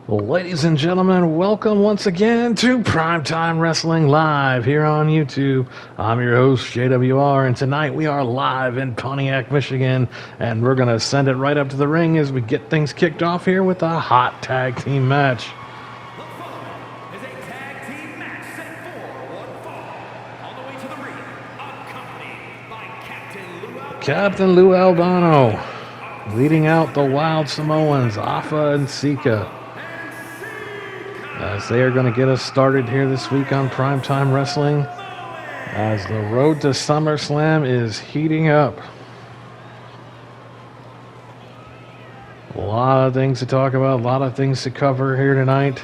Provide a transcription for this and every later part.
Well, ladies and gentlemen, welcome once again to Primetime Wrestling Live here on YouTube. I'm your host, JWR, and tonight we are live in Pontiac, Michigan, and we're going to send it right up to the ring as we get things kicked off here with a hot tag team match. The following is a tag team match set for one fall. On the way to the ring, accompanied by Captain Lou Albano, leading out the Wild Samoans, Afa and Sika, as they are going to get us started here this week on Primetime Wrestling, as the road to SummerSlam is heating up. A lot of things to talk about, a lot of things to cover here tonight.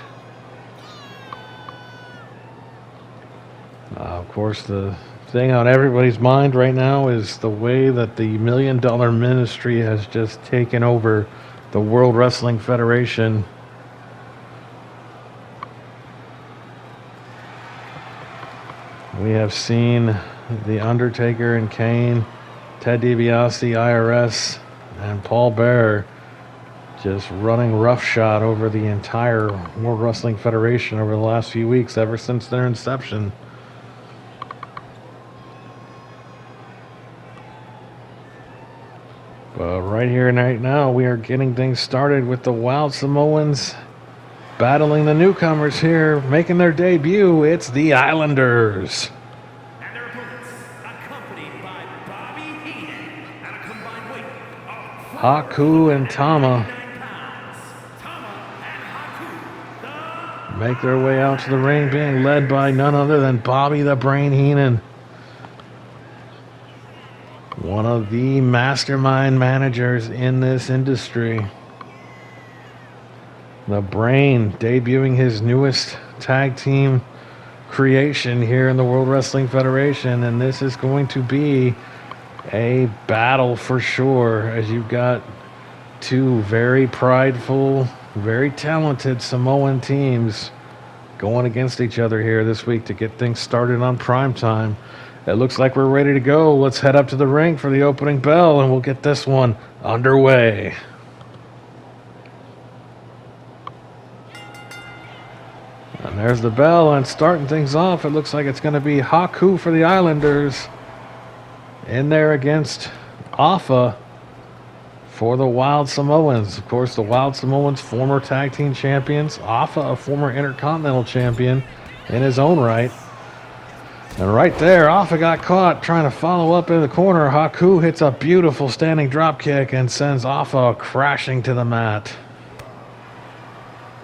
Of course, the thing on everybody's mind right now is the way that the $1 Million Ministry has just taken over the World Wrestling Federation. We have seen The Undertaker and Kane, Ted DiBiase, IRS, and Paul Bearer just running roughshod over the entire World Wrestling Federation over the last few weeks, ever since their inception. But right here and right now, we are getting things started with the Wild Samoans battling the newcomers here, making their debut. It's the Islanders. and their opponents, accompanied by Bobby Heenan at a combined weight of Haku and Tama 49 pounds. Tama and Haku, make their way out to the ring, being led by none other than Bobby the Brain Heenan, one of the mastermind managers in this industry. The Brain debuting his newest tag team creation here in the World Wrestling Federation, and this is going to be a battle for sure, as you've got two very prideful, very talented Samoan teams going against each other here this week to get things started on Primetime. It looks like we're ready to go. Let's head up to the ring for the opening bell, and we'll get this one underway. And there's the bell, and starting things off, it looks like it's going to be Haku for the Islanders in there against Afa for the Wild Samoans. Of course, the Wild Samoans, former tag team champions. Afa, a former Intercontinental champion in his own right. And right there, Afa got caught trying to follow up in the corner. Haku hits a beautiful standing drop kick and sends Afa crashing to the mat.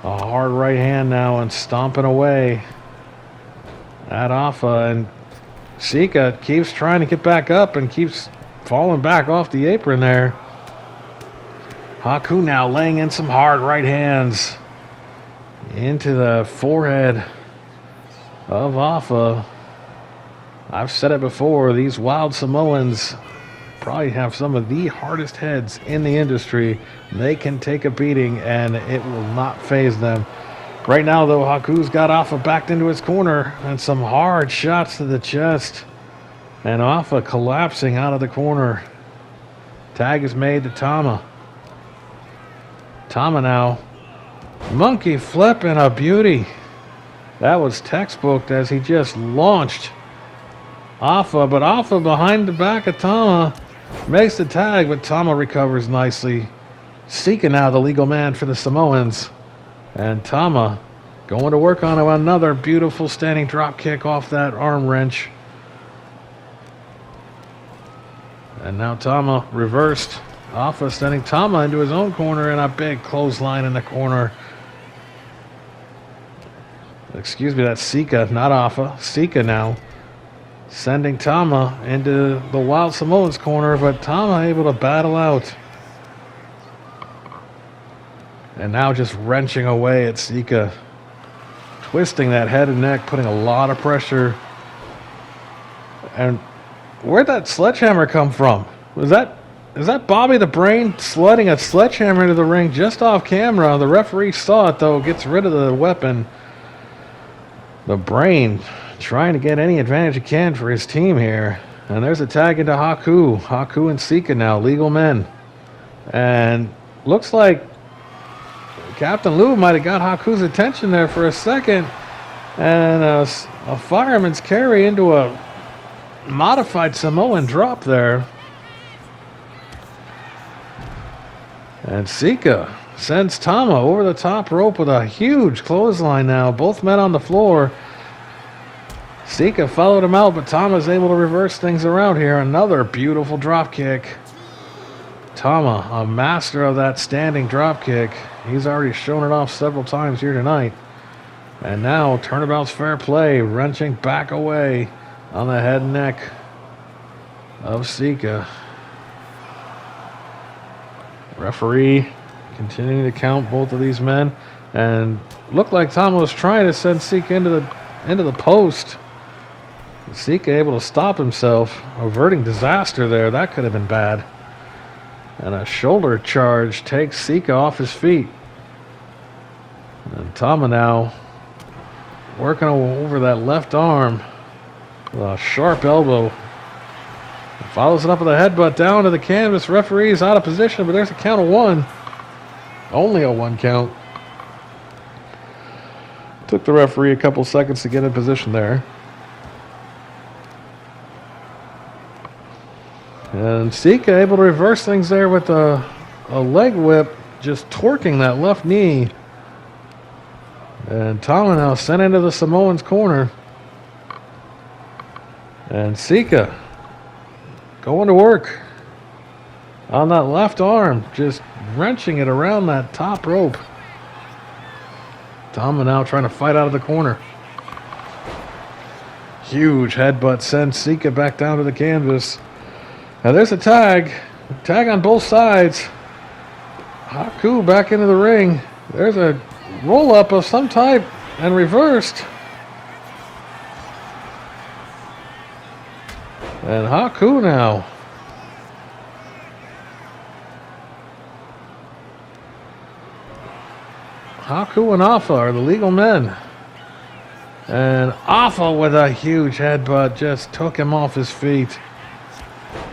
A hard right hand now and stomping away at Afa, and Sika keeps trying to get back up and keeps falling back off the apron there. Haku now laying in some hard right hands into the forehead of Afa. I've said it before, these Wild Samoans probably have some of the hardest heads in the industry. They can take a beating and it will not faze them. Right now, though, Haku's got Afa backed into his corner and some hard shots to the chest. And Afa collapsing out of the corner. Tag is made to Tama. Tama now. Monkey flip and a beauty. That was textbook as he just launched Afa, but Afa behind the back of Tama makes the tag, but Tama recovers nicely. Sika now the legal man for the Samoans. And Tama going to work on another beautiful standing drop kick off that arm wrench. And now Tama reversed. Afa sending Tama into his own corner and a big clothesline in the corner. Excuse me, that's Sika, not Afa. Sika now sending Tama into the Wild Samoans corner, but Tama able to battle out. And now just wrenching away at Sika. Twisting that head and neck, putting a lot of pressure. And where'd that sledgehammer come from? Is that Bobby the Brain sliding a sledgehammer into the ring just off camera? The referee saw it, though, gets rid of the weapon. The Brain trying to get any advantage he can for his team here. And there's a tag into Haku. Haku and Sika now, legal men. And looks like Captain Lou might have got Haku's attention there for a second. And a fireman's carry into a modified Samoan drop there. And Sika sends Tama over the top rope with a huge clothesline now. Both men on the floor. Sika followed him out, but Tama's able to reverse things around here. Another beautiful drop kick. Tama, a master of that standing drop kick. He's already shown it off several times here tonight. And now, turnabout's fair play, wrenching back away on the head and neck of Sika. Referee continuing to count both of these men, and looked like Tama was trying to send Sika into the post. Sika able to stop himself, averting disaster there. That could have been bad. And a shoulder charge takes Sika off his feet. And Tama now working over that left arm with a sharp elbow. Follows it up with a headbutt down to the canvas. Referee's out of position, but there's a count of one. Only a 1 count. Took the referee a couple seconds to get in position there. And Sika able to reverse things there with a leg whip, just torquing that left knee. And Tama now sent into the Samoan's corner. And Sika going to work on that left arm, just wrenching it around that top rope. Tama now trying to fight out of the corner. Huge headbutt sends Sika back down to the canvas. Now there's a tag. Tag on both sides. Haku back into the ring. There's a roll-up of some type and reversed. And Haku now. Haku and Afa are the legal men. And Afa with a huge headbutt just took him off his feet.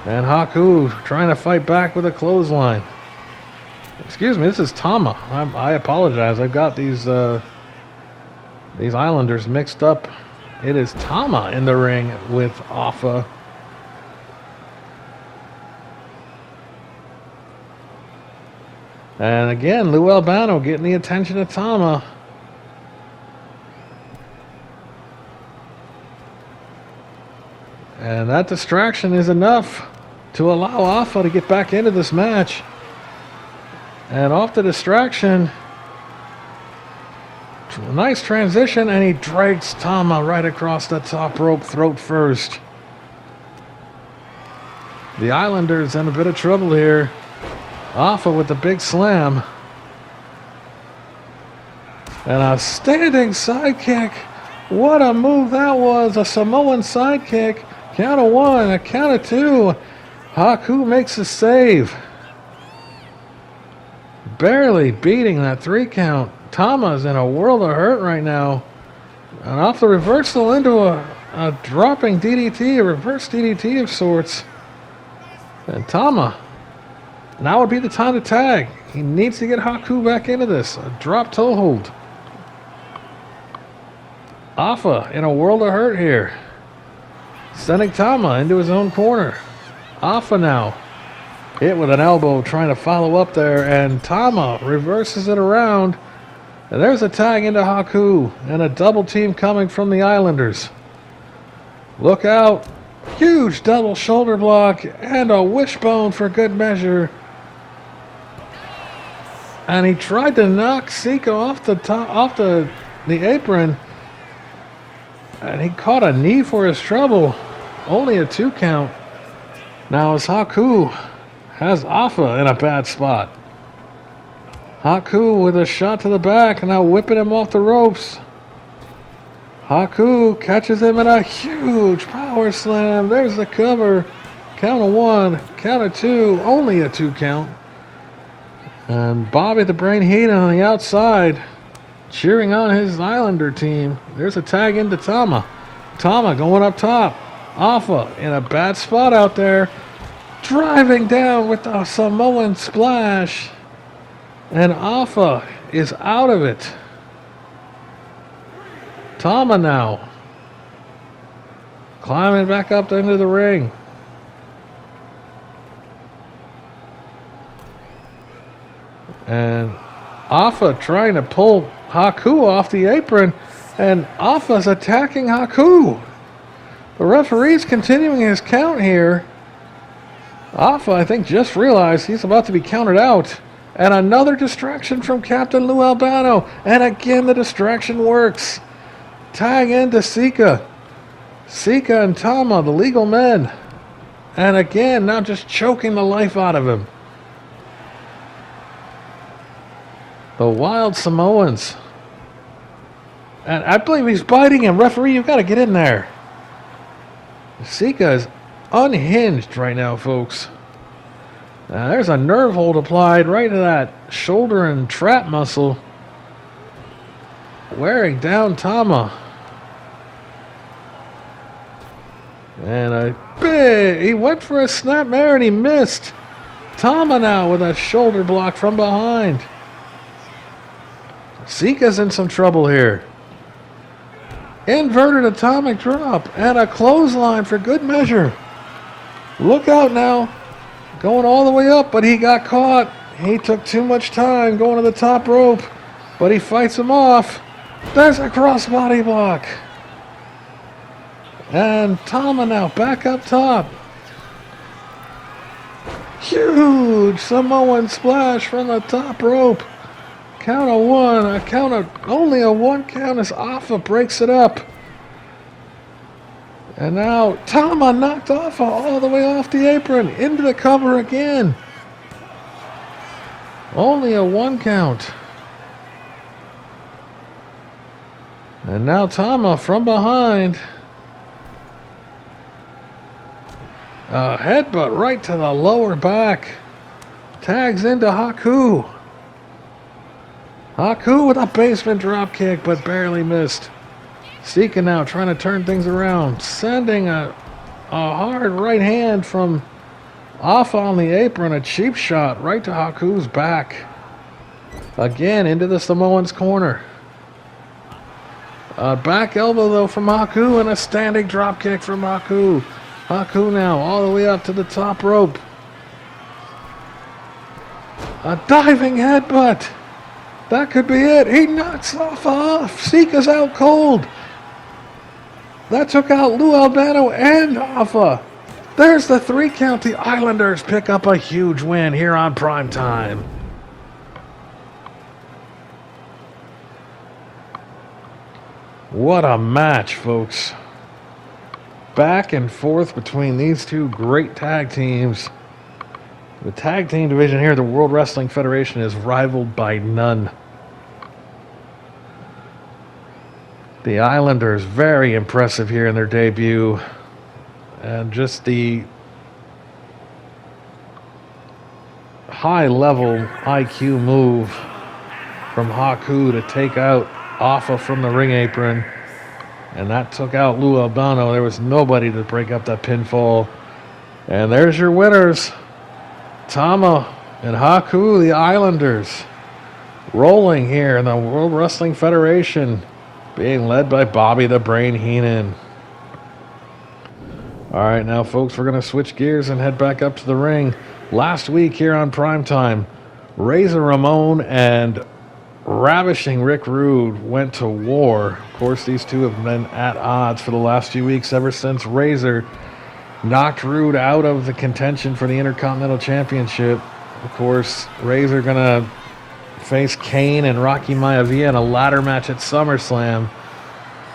And Haku trying to fight back with a clothesline. Excuse me, this is Tama. I apologize. I've got these Islanders mixed up. It is Tama in the ring with Afa. And again, Lou Albano getting the attention of Tama. And that distraction is enough to allow Afa to get back into this match. And off the distraction, nice transition, and he drags Tama right across the top rope, throat first. The Islanders in a bit of trouble here. Afa with the big slam. And a standing sidekick. What a move that was. A Samoan sidekick. Count of one, a count of two. Haku makes a save. Barely beating that 3 count. Tama's in a world of hurt right now. And off the reversal into a dropping DDT, a reverse DDT of sorts. And Tama, now would be the time to tag. He needs to get Haku back into this. A drop toe hold. Afa in a world of hurt here. Sending Tama into his own corner. Afa now hit with an elbow, trying to follow up there, and Tama reverses it around. And there's a tag into Haku, and a double team coming from the Islanders. Look out. Huge double shoulder block, and a wishbone for good measure. And he tried to knock Sika off the apron. And he caught a knee for his trouble. Only a 2 count. Now as Haku has Afa in a bad spot. Haku with a shot to the back, and now whipping him off the ropes. Haku catches him in a huge power slam. There's the cover. Count of 1, count of 2, only a 2 count. And Bobby the Brain Heenan on the outside, cheering on his Islander team. There's a tag into Tama. Tama going up top. Afa in a bad spot out there. Driving down with a Samoan splash. And Afa is out of it. Tama now climbing back up into the ring. And Afa trying to pull Haku off the apron, and Afa's attacking Haku. The referee's continuing his count here. Afa, I think, just realized he's about to be counted out. And another distraction from Captain Lou Albano. And again, the distraction works. Tag into Sika. Sika and Tama, the legal men. And again, now just choking the life out of him. The Wild Samoans. And I believe he's biting him. Referee, you've got to get in there. Sika is unhinged right now, folks. Now, there's a nerve hold applied right to that shoulder and trap muscle. Wearing down Tama. And he went for a snapmare and he missed. Tama now with a shoulder block from behind. Sika's in some trouble here. Inverted atomic drop and a clothesline for good measure. Look out now. Going all the way up, but he got caught. He took too much time going to the top rope, but he fights him off. There's a crossbody block. And Tama now back up top. Huge Samoan splash from the top rope. Count of one, only a one count as Afa breaks it up. And now Tama knocked Afa all the way off the apron, into the cover again. Only a one count. And now Tama from behind. A headbutt right to the lower back. Tags into Haku. Haku with a basement drop kick, but barely missed. Sika now trying to turn things around. Sending a hard right hand from Afa on the apron. A cheap shot right to Haku's back. Again into the Samoan's corner. A back elbow though from Haku and a standing drop kick from Haku. Haku now all the way up to the top rope. A diving headbutt. That could be it. He knocks Afa off. Sika's out cold. That took out Lou Albano and Afa. There's the 3 count. The Islanders pick up a huge win here on Primetime. What a match, folks. Back and forth between these two great tag teams. The tag team division here, the World Wrestling Federation, is rivaled by none. The Islanders, very impressive here in their debut. And just the high-level IQ move from Haku to take out Afa from the ring apron. And that took out Lou Albano. There was nobody to break up that pinfall. And there's your winners. Tama and Haku, the Islanders, rolling here in the World Wrestling Federation, being led by Bobby the Brain Heenan. All right, now, folks, we're going to switch gears and head back up to the ring. Last week here on Primetime, Razor Ramon and Ravishing Rick Rude went to war. Of course, these two have been at odds for the last few weeks, ever since Razor knocked Rude out of the contention for the Intercontinental Championship. Of course, Razor gonna face Kane and Rocky Maivia in a ladder match at SummerSlam.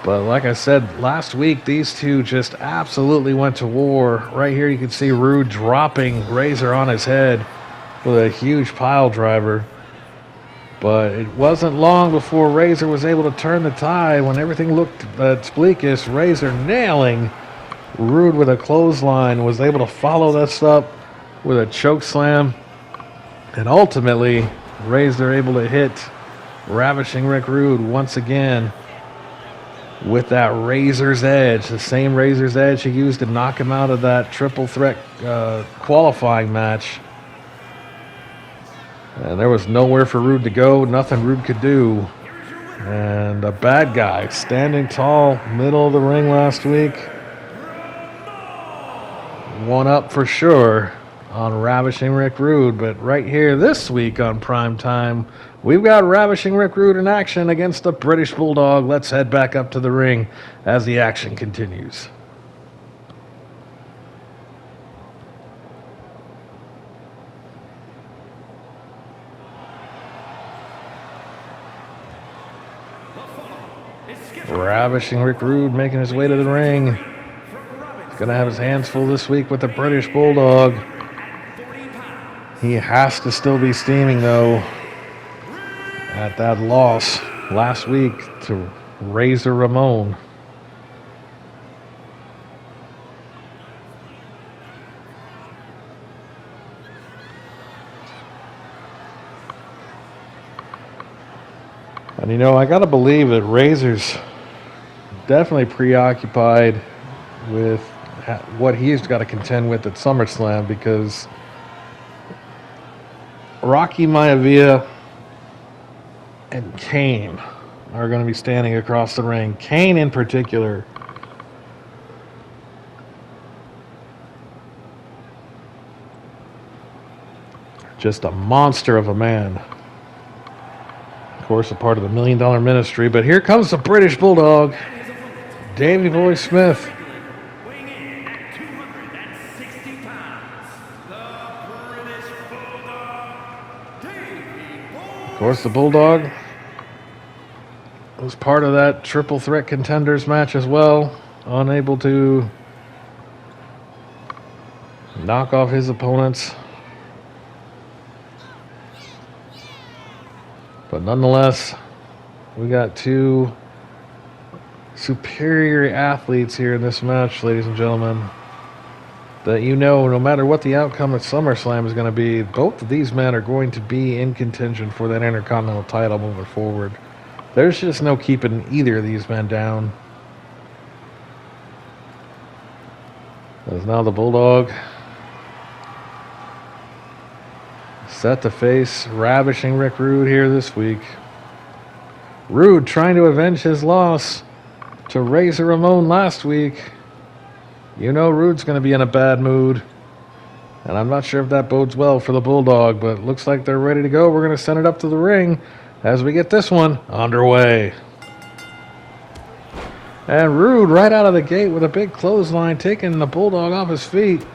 But like I said last week, these two just absolutely went to war. Right here you can see Rude dropping Razor on his head with a huge pile driver. But it wasn't long before Razor was able to turn the tide. When everything looked at its bleakest, Razor nailing Rude with a clothesline, was able to follow this up with a choke slam, and ultimately Razor able to hit Ravishing Rick Rude once again with that Razor's Edge, the same Razor's Edge he used to knock him out of that triple threat qualifying match. And there was nowhere for Rude to go, nothing Rude could do. And a bad guy standing tall, middle of the ring last week. One up for sure on Ravishing Rick Rude, but right here this week on Primetime, we've got Ravishing Rick Rude in action against the British Bulldog. Let's head back up to the ring as the action continues. Ravishing Rick Rude making his way to the ring. He's going to have his hands full this week with the British Bulldog. He has to still be steaming, though, at that loss last week to Razor Ramon. And, you know, I got to believe that Razor's definitely preoccupied with what he's got to contend with at SummerSlam, because Rocky Maivia and Kane are going to be standing across the ring. Kane in particular. Just a monster of a man. Of course, a part of the $1 Million Ministry. But here comes the British Bulldog, Davey Boy Smith. Weighing in at 260 pounds, the British Bulldog, Davey Boy. Of course, the Bulldog was part of that triple threat contenders match as well. Unable to knock off his opponents. But nonetheless, we got two superior athletes here in this match, ladies and gentlemen. That, you know, no matter what the outcome at SummerSlam is going to be, both of these men are going to be in contention for that Intercontinental title moving forward. There's just no keeping either of these men down. As now the Bulldog set to face Ravishing Rick Rude here this week. Rude trying to avenge his loss to Razor Ramon last week. You know Rude's going to be in a bad mood. And I'm not sure if that bodes well for the Bulldog, but it looks like they're ready to go. We're going to send it up to the ring as we get this one underway. And Rude right out of the gate with a big clothesline, taking the Bulldog off his feet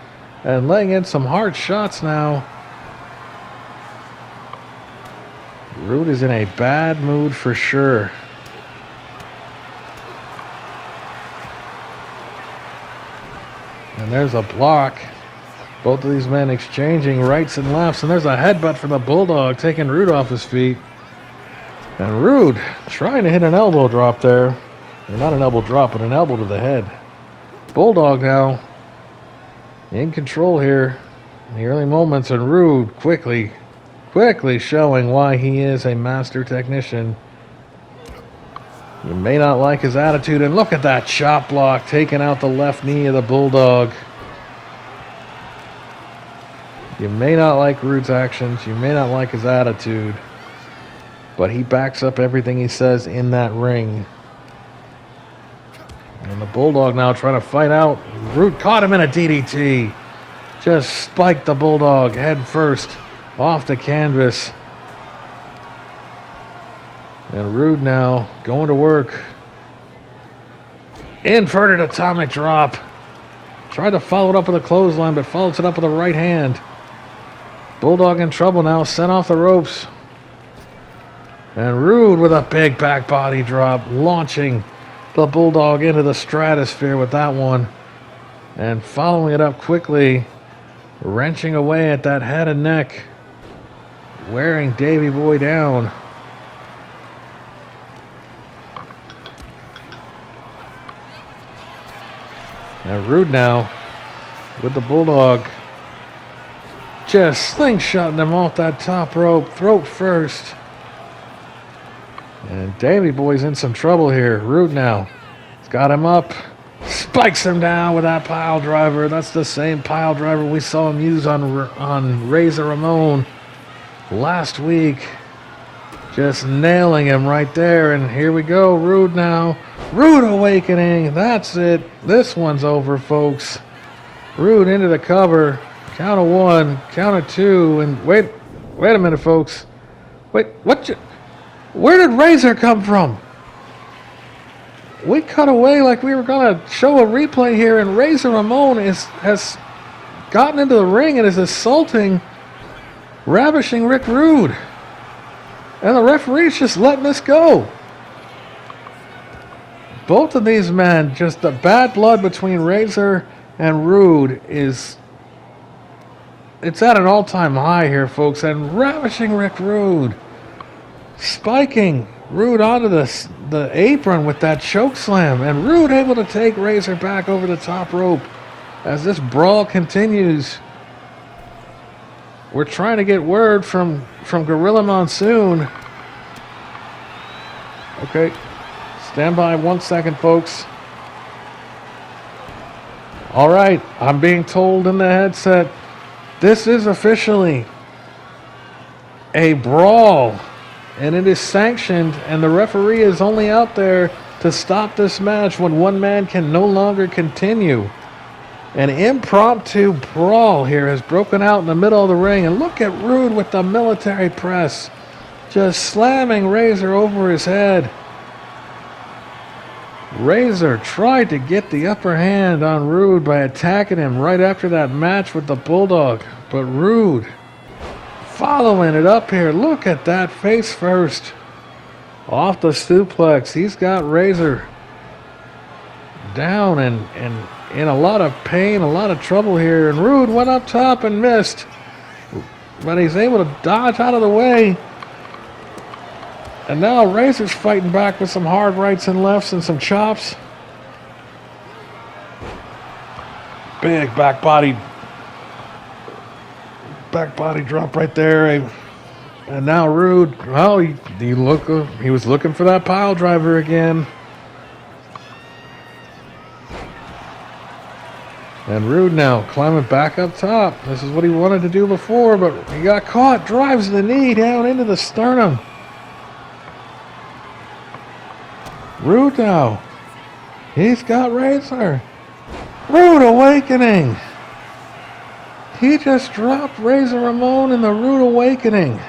and laying in some hard shots now. Rude is in a bad mood for sure. And there's a block. Both of these men exchanging rights and lefts. And there's a headbutt from the Bulldog, taking Rude off his feet. And Rude trying to hit an elbow drop there. Or not an elbow drop, but an elbow to the head. Bulldog now in control here in the early moments. And Rude quickly showing why he is a master technician. You may not like his attitude, and look at that chop block taking out the left knee of the Bulldog. You may not like Rude's actions, you may not like his attitude, but he backs up everything he says in that ring. And the Bulldog now trying to fight out. Rude caught him in a DDT. Just spiked the Bulldog head first off the canvas. And Rude now going to work. Inverted atomic drop. Tried to follow it up with a clothesline, but follows it up with a right hand. Bulldog in trouble now, sent off the ropes. And Rude with a big back body drop, launching the Bulldog into the stratosphere with that one. And following it up quickly, wrenching away at that head and neck, wearing Davey Boy down. And Rude now with the Bulldog just slingshotting him off that top rope, throat first. And Davey Boy's in some trouble here. Rude now. He's got him up. Spikes him down with that pile driver. That's the same pile driver we saw him use on Razor Ramon last week. Just nailing him right there. And here we go. Rude now. Rude awakening. That's it. This one's over, folks. Rude into the cover. Count of 1. Count of 2. And wait a minute, folks. Wait, where did Razor come from? We cut away like we were going to show a replay here, and Razor Ramon has gotten into the ring and is assaulting Ravishing Rick Rude. And the referee's just letting this go. Both of these men, just the bad blood between Razor and Rude it's at an all-time high here, folks. And Ravishing Rick Rude spiking Rude onto the apron with that choke slam. And Rude able to take Razor back over the top rope as this brawl continues. We're trying to get word from Gorilla Monsoon. Okay, stand by 1 second, folks. All right, I'm being told in the headset, this is officially a brawl, and it is sanctioned, and the referee is only out there to stop this match when one man can no longer continue. An impromptu brawl here has broken out in the middle of the ring, and look at Rude with the military press, just slamming Razor over his head. Razor tried to get the upper hand on Rude by attacking him right after that match with the Bulldog, but Rude following it up here. Look at that face first. Off the suplex. He's got Razor down and in a lot of pain, a lot of trouble here. And Rude went up top and missed. But he's able to dodge out of the way. And now Razor's fighting back with some hard rights and lefts and some chops. Big back body drop right there. And now Rude, well, he was looking for that pile driver again. And Rude now climbing back up top. This is what he wanted to do before, but he got caught. Drives the knee down into the sternum. Rude now. He's got Razor. Rude awakening. He just dropped Razor Ramon in the Rude awakening.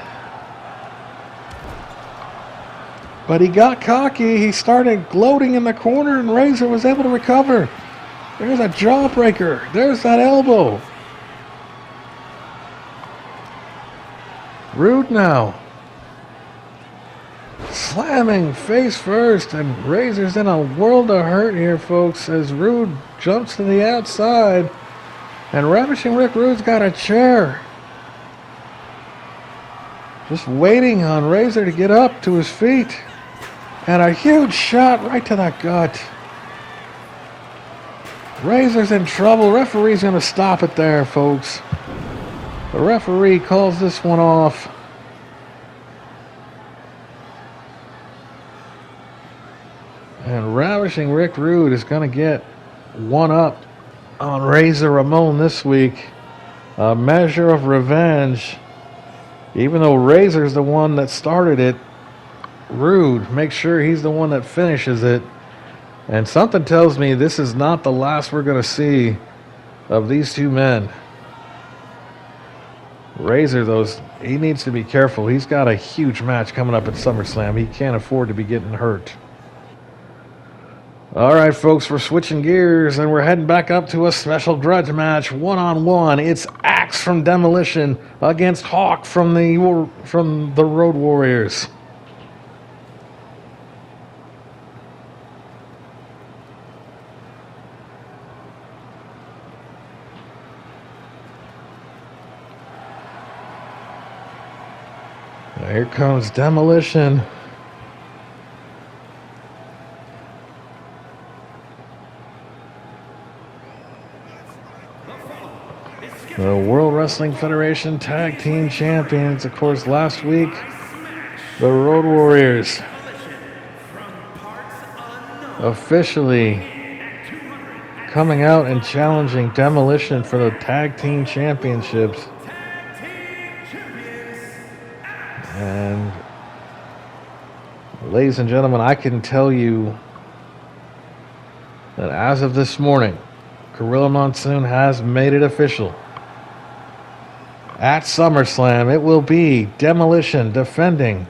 But he got cocky. He started gloating in the corner, and Razor was able to recover. There's a jawbreaker. There's that elbow. Rude now. Slamming face first, and Razor's in a world of hurt here, folks, as Rude jumps to the outside. And Ravishing Rick Rude's got a chair. Just waiting on Razor to get up to his feet. And a huge shot right to the gut. Razor's in trouble. Referee's going to stop it there, folks. The referee calls this one off. And Ravishing Rick Rude is going to get one up on Razor Ramon this week. A measure of revenge. Even though Razor's the one that started it, Rude makes sure he's the one that finishes it. And something tells me this is not the last we're going to see of these two men. Razor, though, he needs to be careful. He's got a huge match coming up at SummerSlam. He can't afford to be getting hurt. All right, folks, we're switching gears, and we're heading back up to a special grudge match, one-on-one. It's Axe from Demolition against Hawk from the Road Warriors. Here comes Demolition. The World Wrestling Federation Tag Team Champions, of course, last week, the Road Warriors officially coming out and challenging Demolition for the Tag Team Championships. Ladies and gentlemen, I can tell you that as of this morning, Gorilla Monsoon has made it official. At SummerSlam, it will be Demolition defending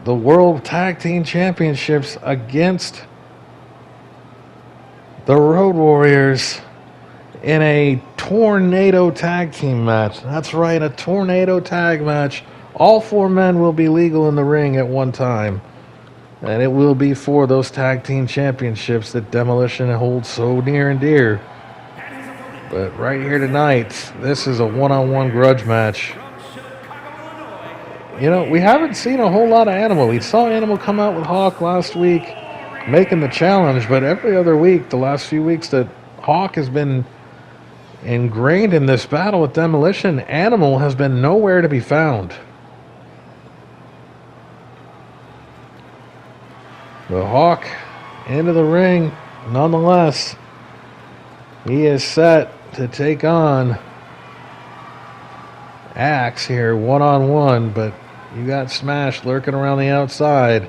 the World Tag Team Championships against the Road Warriors in a tornado tag team match. That's right, a tornado tag match. All 4 men will be legal in the ring at one time. And it will be for those tag team championships that Demolition holds so near and dear. But right here tonight, this is a one-on-one grudge match. You know, we haven't seen a whole lot of Animal. We saw Animal come out with Hawk last week, making the challenge. But every other week, the last few weeks that Hawk has been ingrained in this battle with Demolition, Animal has been nowhere to be found. The Hawk into the ring, nonetheless. He is set to take on Axe here one-on-one, but you got Smash lurking around the outside.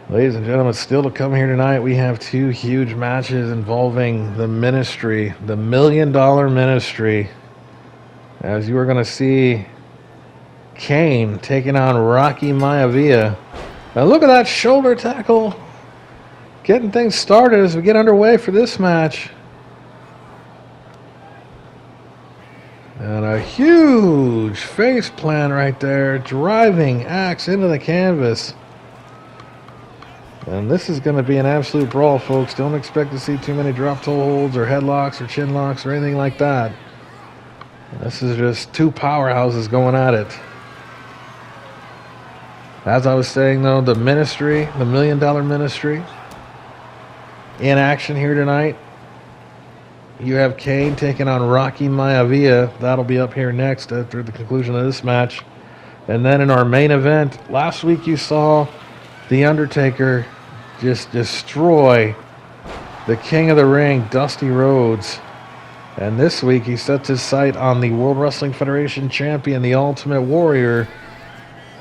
Ladies and gentlemen, still to come here tonight, we have 2 huge matches involving the Ministry, the $1 Million Ministry. As you are going to see Kane taking on Rocky Maivia. Now look at that shoulder tackle. Getting things started as we get underway for this match. And a huge face plant right there, driving Axe into the canvas. And this is going to be an absolute brawl, folks. Don't expect to see too many drop toe holds or headlocks or chin locks or anything like that. This is just 2 powerhouses going at it. As I was saying, though, the Ministry, the $1 Million Ministry, in action here tonight. You have Kane taking on Rocky Maivia. That'll be up here next after the conclusion of this match. And then in our main event, last week you saw The Undertaker just destroy the King of the Ring, Dusty Rhodes. And this week he sets his sight on the World Wrestling Federation champion, the Ultimate Warrior,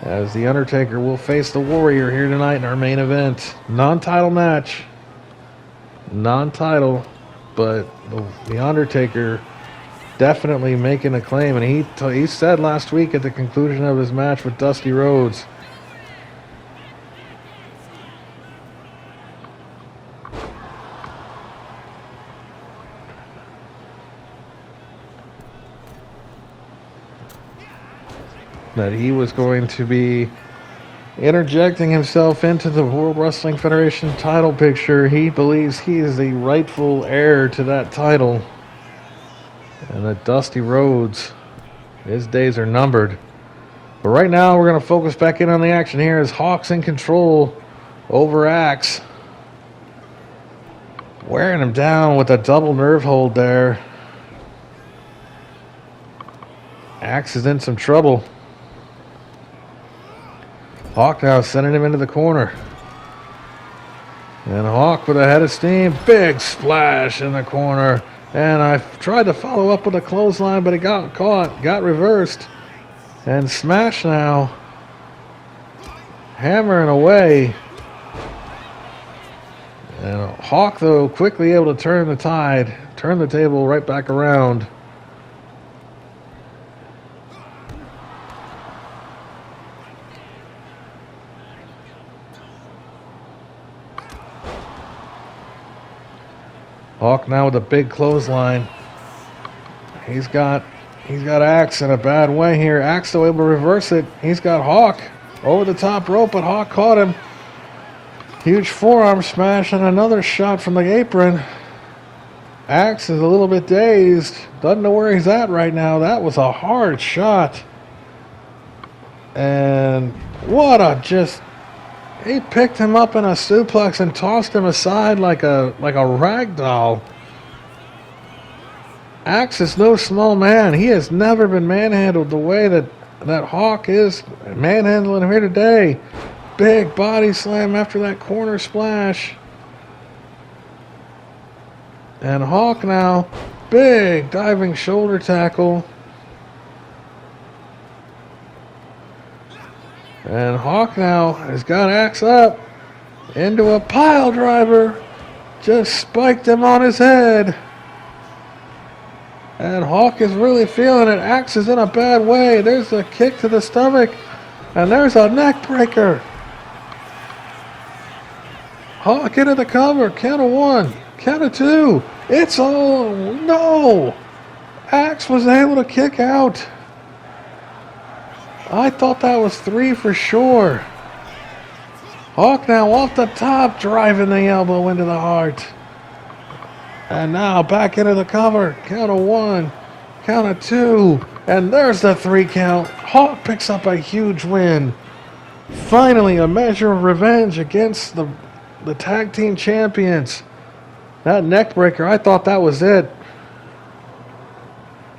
as The Undertaker will face the Warrior here tonight in our main event. Non-title match. Non-title, but the Undertaker definitely making a claim. And he said last week at the conclusion of his match with Dusty Rhodes, that he was going to be interjecting himself into the World Wrestling Federation title picture. He believes he is the rightful heir to that title. And that Dusty Rhodes, his days are numbered. But right now we're going to focus back in on the action here as Hawk's in control over Axe. Wearing him down with a double nerve hold there. Axe is in some trouble. Hawk now sending him into the corner. And Hawk with a head of steam. Big splash in the corner. And I tried to follow up with a clothesline, but it got caught. Got reversed. And Smash now hammering away. And Hawk, though, quickly able to turn the tide. Turn the table right back around. Hawk now with a big clothesline. He's got Axe in a bad way here. Axe still able to reverse it. He's got Hawk over the top rope, but Hawk caught him. Huge forearm smash and another shot from the apron. Axe is a little bit dazed. Doesn't know where he's at right now. That was a hard shot. And what a just... He picked him up in a suplex and tossed him aside like a rag doll. Axe is no small man. He has never been manhandled the way that Hawk is manhandling him here today. Big body slam after that corner splash. And Hawk now, big diving shoulder tackle. And Hawk now has got Axe up into a pile driver. Just spiked him on his head. And Hawk is really feeling it. Axe is in a bad way. There's a kick to the stomach. And there's a neck breaker. Hawk into the cover. Count of 1. Count of 2. It's all... No! Axe was able to kick out. I thought that was 3 for sure. Hawk now off the top, driving the elbow into the heart. And now back into the cover. Count of 1. Count of 2. And there's the 3 count. Hawk picks up a huge win. Finally, a measure of revenge against the tag team champions. That neck breaker, I thought that was it.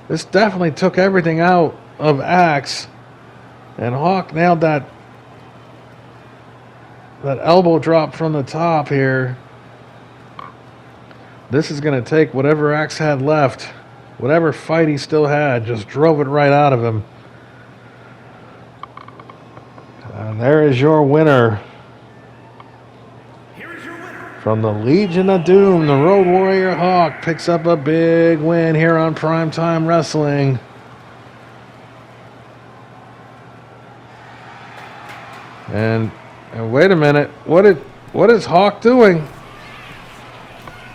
This definitely took everything out of Axe. And Hawk nailed that elbow drop from the top here. This is going to take whatever Axe had left, whatever fight he still had, just drove it right out of him. And there is your winner. Here is your winner. From the Legion of Doom, the Road Warrior Hawk picks up a big win here on Primetime Wrestling. And wait a minute, what is Hawk doing?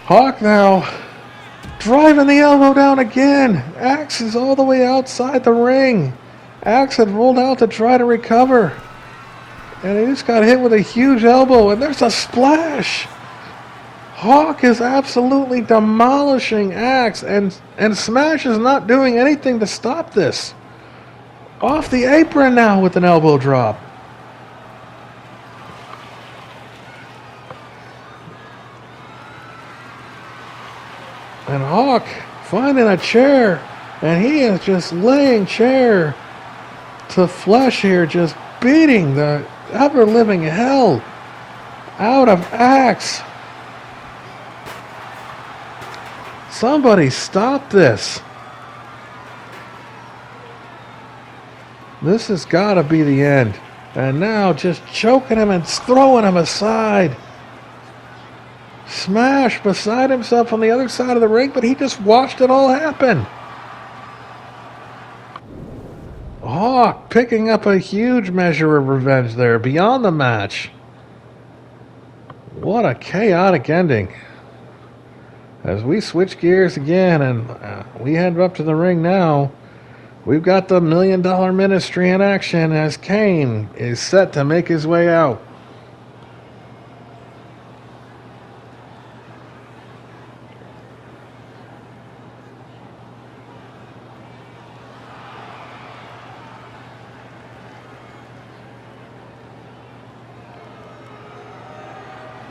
Hawk now driving the elbow down again. Axe is all the way outside the ring. Axe had rolled out to try to recover. And he just got hit with a huge elbow, and there's a splash. Hawk is absolutely demolishing Axe, and Smash is not doing anything to stop this. Off the apron now with an elbow drop. And Hawk finding a chair, and he is just laying chair to flesh here, just beating the ever-living hell out of Axe. Somebody stop this. This has got to be the end. And now just choking him and throwing him aside. Smash beside himself on the other side of the ring, but he just watched it all happen. Hawk picking up a huge measure of revenge there beyond the match. What a chaotic ending. As we switch gears again and we head up to the ring now, we've got the $1 Million Ministry in action as Kane is set to make his way out.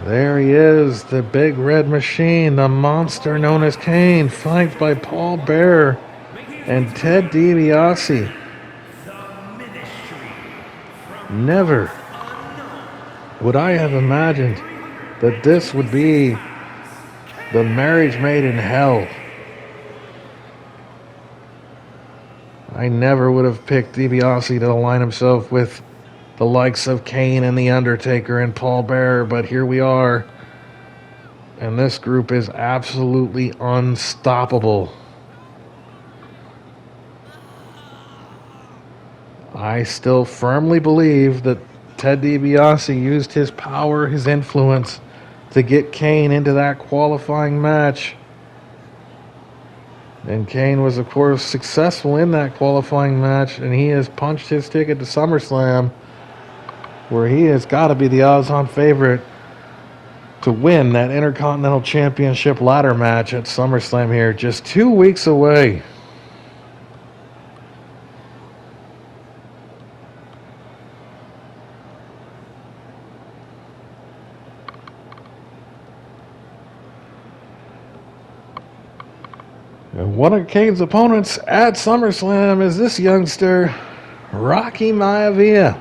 There he is, the big red machine, the monster known as Kane, flanked by Paul Bearer and Ted DiBiase. Never would I have imagined that this would be the marriage made in hell. I never would have picked DiBiase to align himself with the likes of Kane and The Undertaker and Paul Bearer, but here we are. And this group is absolutely unstoppable. I still firmly believe that Ted DiBiase used his power, his influence, to get Kane into that qualifying match. And Kane was, of course, successful in that qualifying match, and he has punched his ticket to SummerSlam, where he has got to be the odds-on favorite to win that Intercontinental Championship ladder match at SummerSlam here, just 2 weeks away. And one of Kane's opponents at SummerSlam is this youngster, Rocky Maivia.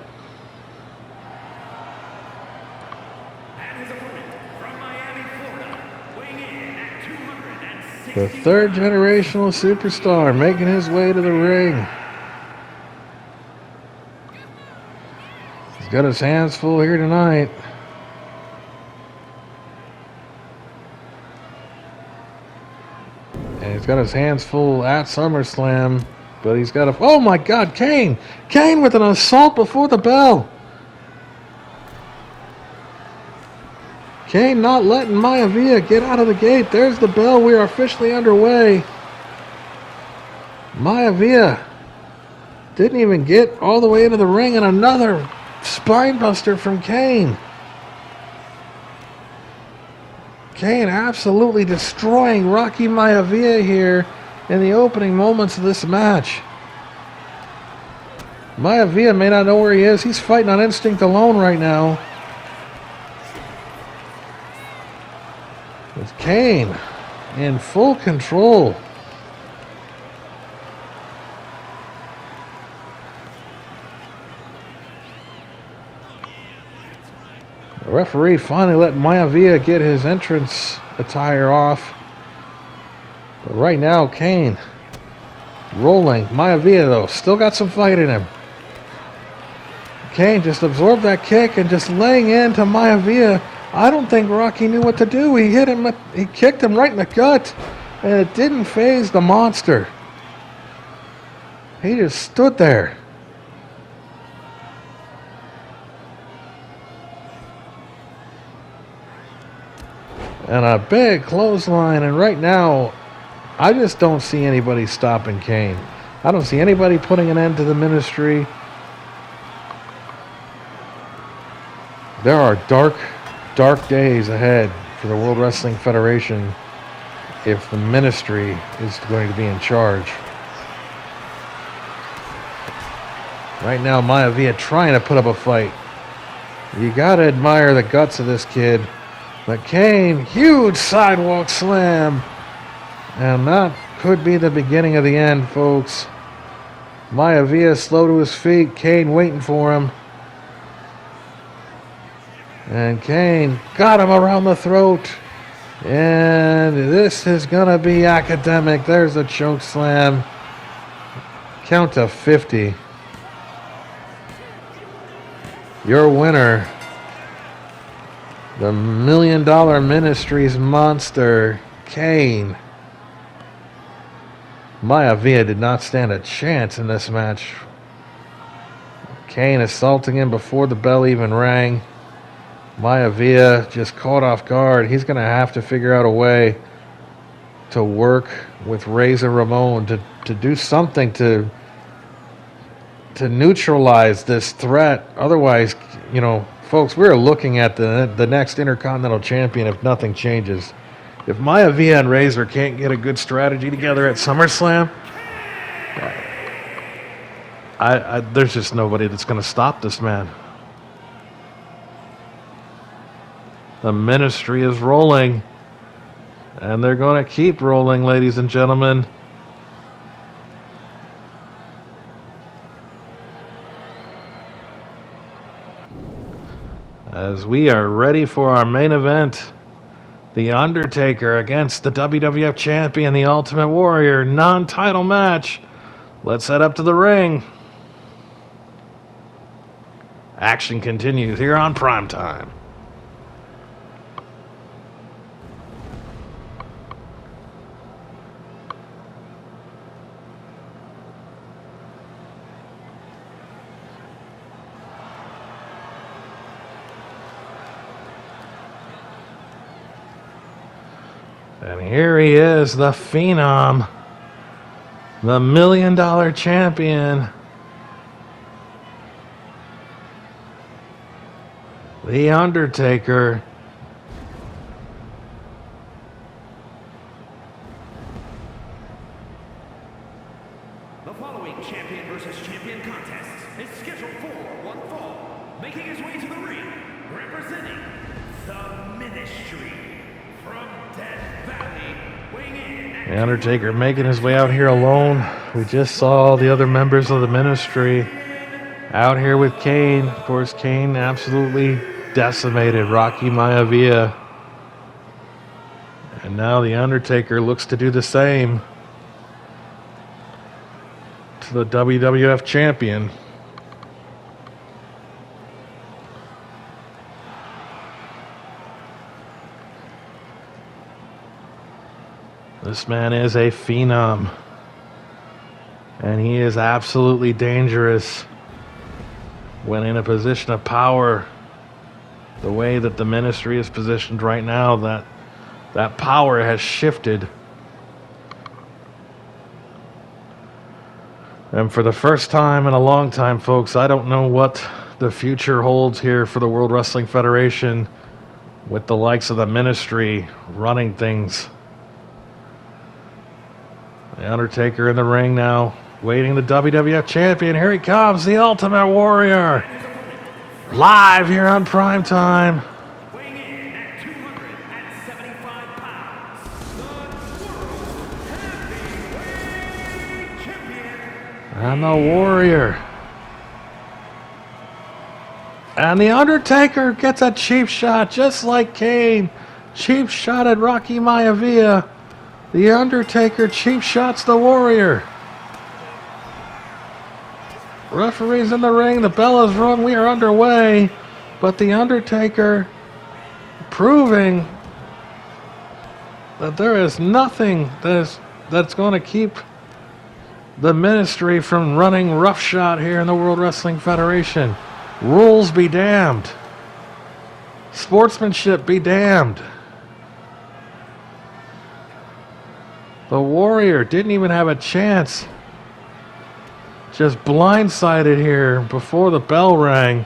And his opponent from Miami, Florida, weighing in at The third generational superstar making his way to the ring. He's got his hands full here tonight. And he's got his hands full at SummerSlam. But he's got a... Oh my God, Kane! Kane with an assault before the bell. Kane not letting Maivia get out of the gate. There's the bell. We are officially underway. Maivia didn't even get all the way into the ring, and another spine buster from Kane. Kane absolutely destroying Rocky Maivia here in the opening moments of this match. Maivia may not know where he is. He's fighting on instinct alone right now. With Kane in full control. The referee finally let Maivia get his entrance attire off. But right now, Kane rolling. Maivia, though, still got some fight in him. Kane just absorbed that kick and just laying into Maivia. I don't think Rocky knew what to do. He hit him, he kicked him right in the gut, and it didn't faze the monster. He just stood there. And a big clothesline, and right now, I just don't see anybody stopping Kane. I don't see anybody putting an end to the ministry. There are dark days ahead for the World Wrestling Federation if the ministry is going to be in charge. Right now, Maivia trying to put up a fight. You gotta admire the guts of this kid. But Kane, huge sidewalk slam. And that could be the beginning of the end, folks. Maivia slow to his feet. Kane waiting for him. And Kane got him around the throat. And this is going to be academic. There's a choke slam. Count to 50. Your winner, the $1 Million Ministries monster, Kane. Maivia did not stand a chance in this match. Kane assaulting him before the bell even rang. Maivia just caught off guard. He's going to have to figure out a way to work with Razor Ramon to do something to neutralize this threat. Otherwise, you know, folks, we're looking at the next Intercontinental Champion if nothing changes. If Maivia and Razor can't get a good strategy together at SummerSlam, there's just nobody that's going to stop this man. The ministry is rolling, and they're going to keep rolling, ladies and gentlemen. As we are ready for our main event, The Undertaker against the WWF Champion, The Ultimate Warrior, non-title match. Let's head up to the ring. Action continues here on Primetime. And here he is, the Phenom, the $1 Million Champion, The Undertaker. The following champion versus champion contest is scheduled for one fall. Making his way to the ring, representing the Ministry from Death Valley, weighing in at The Undertaker making his way out here alone. We just saw the other members of the Ministry out here with Kane. Of course, Kane absolutely decimated Rocky Maivia. And now the Undertaker looks to do the same to the WWF champion. This man is a phenom. And he is absolutely dangerous when in a position of power. The way that the ministry is positioned right now, that power has shifted. And for the first time in a long time, folks, I don't know what the future holds here for the World Wrestling Federation with the likes of the ministry running things. The Undertaker in the ring now, waiting the WWF champion. Here he comes, the Ultimate Warrior. Live here on Primetime. Weighing in at 275 pounds, the World Heavyweight Champion. And the Warrior. And the Undertaker gets a cheap shot, just like Kane. Cheap shot at Rocky Maivia. The Undertaker cheap shots the Warrior. Referee's in the ring. The bell is rung. We are underway. But the Undertaker proving that there is nothing that's going to keep the ministry from running roughshod here in the World Wrestling Federation. Rules be damned. Sportsmanship be damned. The Warrior didn't even have a chance. Just blindsided here before the bell rang.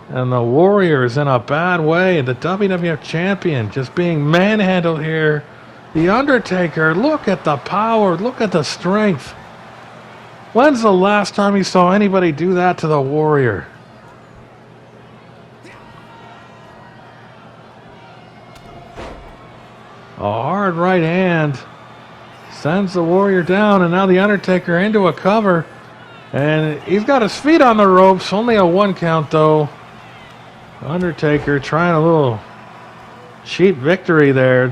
And the Warrior is in a bad way. The WWF champion just being manhandled here. The Undertaker, look at the power. Look at the strength. When's the last time you saw anybody do that to the Warrior? A hard right hand sends the Warrior down, and now the Undertaker into a cover. And he's got his feet on the ropes. Only a 1 count, though. Undertaker trying a little cheap victory there.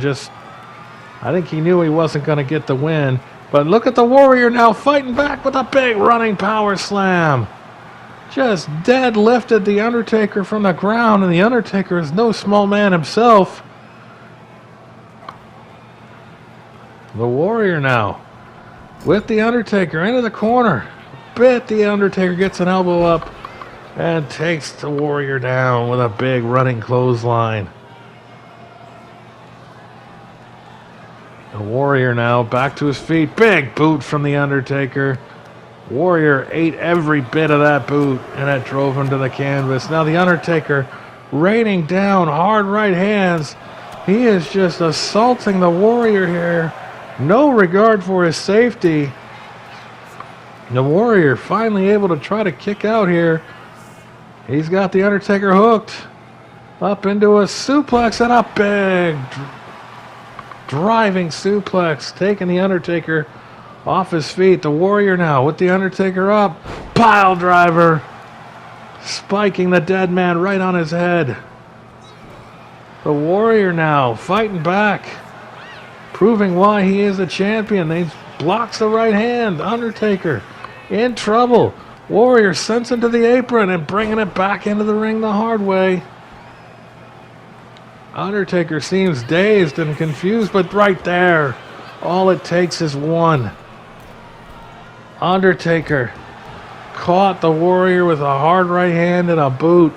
I think he knew he wasn't going to get the win. But look at the Warrior now fighting back with a big running power slam. Just dead lifted the Undertaker from the ground, and the Undertaker is no small man himself. The Warrior now with the Undertaker into the corner. The Undertaker gets an elbow up and takes the Warrior down with a big running clothesline. The Warrior now back to his feet. Big boot from the Undertaker. Warrior ate every bit of that boot, and it drove him to the canvas. Now the Undertaker raining down hard right hands. He is just assaulting the Warrior here. No regard for his safety. The Warrior finally able to try to kick out here. He's got the Undertaker hooked up into a suplex, and a big driving suplex, taking the Undertaker off his feet. The Warrior now with the Undertaker up. Pile driver. Spiking the dead man right on his head. The Warrior now fighting back. Proving why he is the champion. He blocks the right hand. Undertaker in trouble. Warrior sends him to the apron and bringing it back into the ring the hard way. Undertaker seems dazed and confused, but right there, all it takes is one. Undertaker caught the Warrior with a hard right hand and a boot.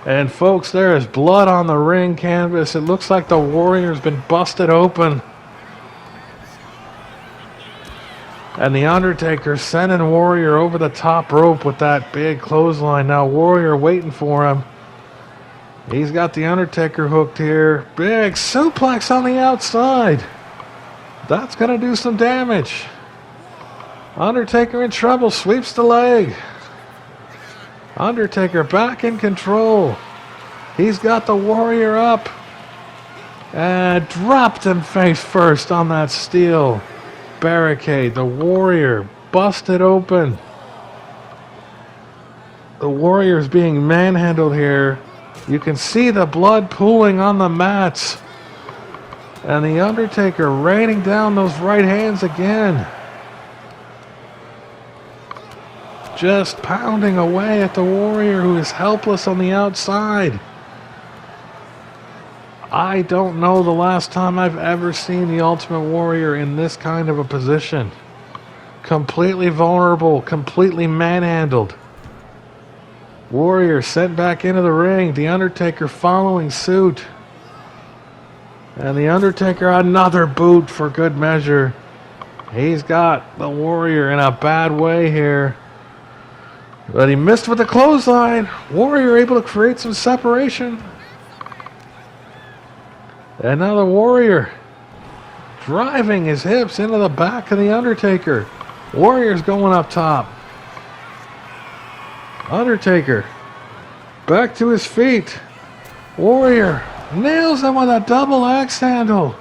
And folks, there is blood on the ring canvas. It looks like the Warrior's been busted open. And the Undertaker sending Warrior over the top rope with that big clothesline. Now Warrior waiting for him. He's got the Undertaker hooked here. Big suplex on the outside. That's going to do some damage. Undertaker in trouble. Sweeps the leg. Undertaker back in control. He's got the Warrior up. And dropped him face first on that steel barricade. The Warrior busted open. The Warrior's being manhandled here. You can see the blood pooling on the mats. And The Undertaker raining down those right hands again. Just pounding away at the Warrior, who is helpless on the outside. I don't know the last time I've ever seen the Ultimate Warrior in this kind of a position. Completely vulnerable, completely manhandled. Warrior sent back into the ring. The Undertaker following suit. And The Undertaker, another boot for good measure. He's got the Warrior in a bad way here. But he missed with the clothesline. Warrior able to create some separation. And now the Warrior driving his hips into the back of the Undertaker. Warrior's going up top. Undertaker back to his feet. Warrior nails him with a double axe handle.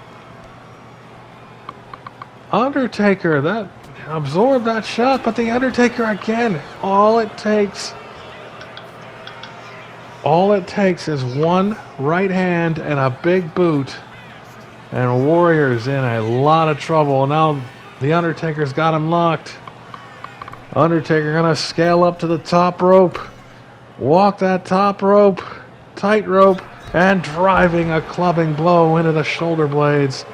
Undertaker, that absorbed that shot, but the Undertaker again. All it takes is one right hand and a big boot, and Warrior's in a lot of trouble. Now the Undertaker's got him locked. Undertaker gonna scale up to the top rope, walk that top rope, tight rope, and driving a clubbing blow into the shoulder blades.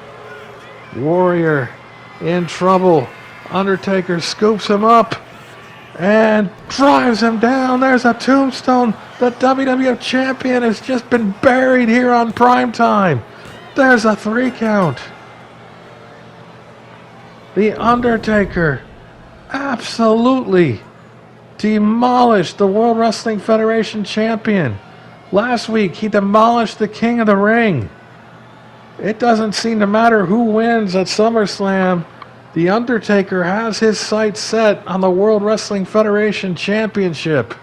Warrior in trouble. Undertaker scoops him up and drives him down. There's a tombstone. The WWF Champion has just been buried here on Primetime. There's a 3 count. The Undertaker absolutely demolished the World Wrestling Federation Champion. Last week, he demolished the King of the Ring. It doesn't seem to matter who wins at SummerSlam. The Undertaker has his sights set on the World Wrestling Federation Championship.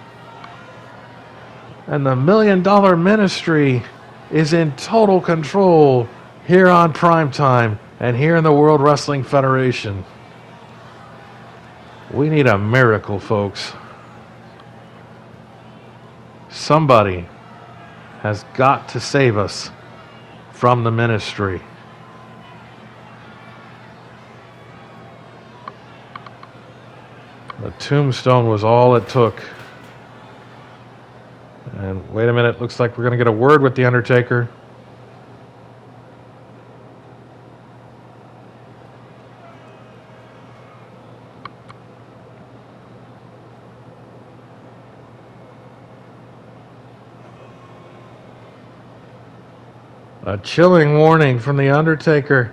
And the $1 Million Ministry is in total control here on Primetime and here in the World Wrestling Federation. We need a miracle, folks. Somebody has got to save us from the ministry. The tombstone was all it took. And wait a minute, looks like we're going to get a word with the Undertaker. A chilling warning from the Undertaker.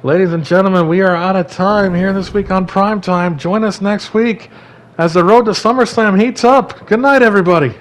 Ladies and gentlemen, we are out of time here this week on Primetime. Join us next week as the road to SummerSlam heats up. Good night, everybody.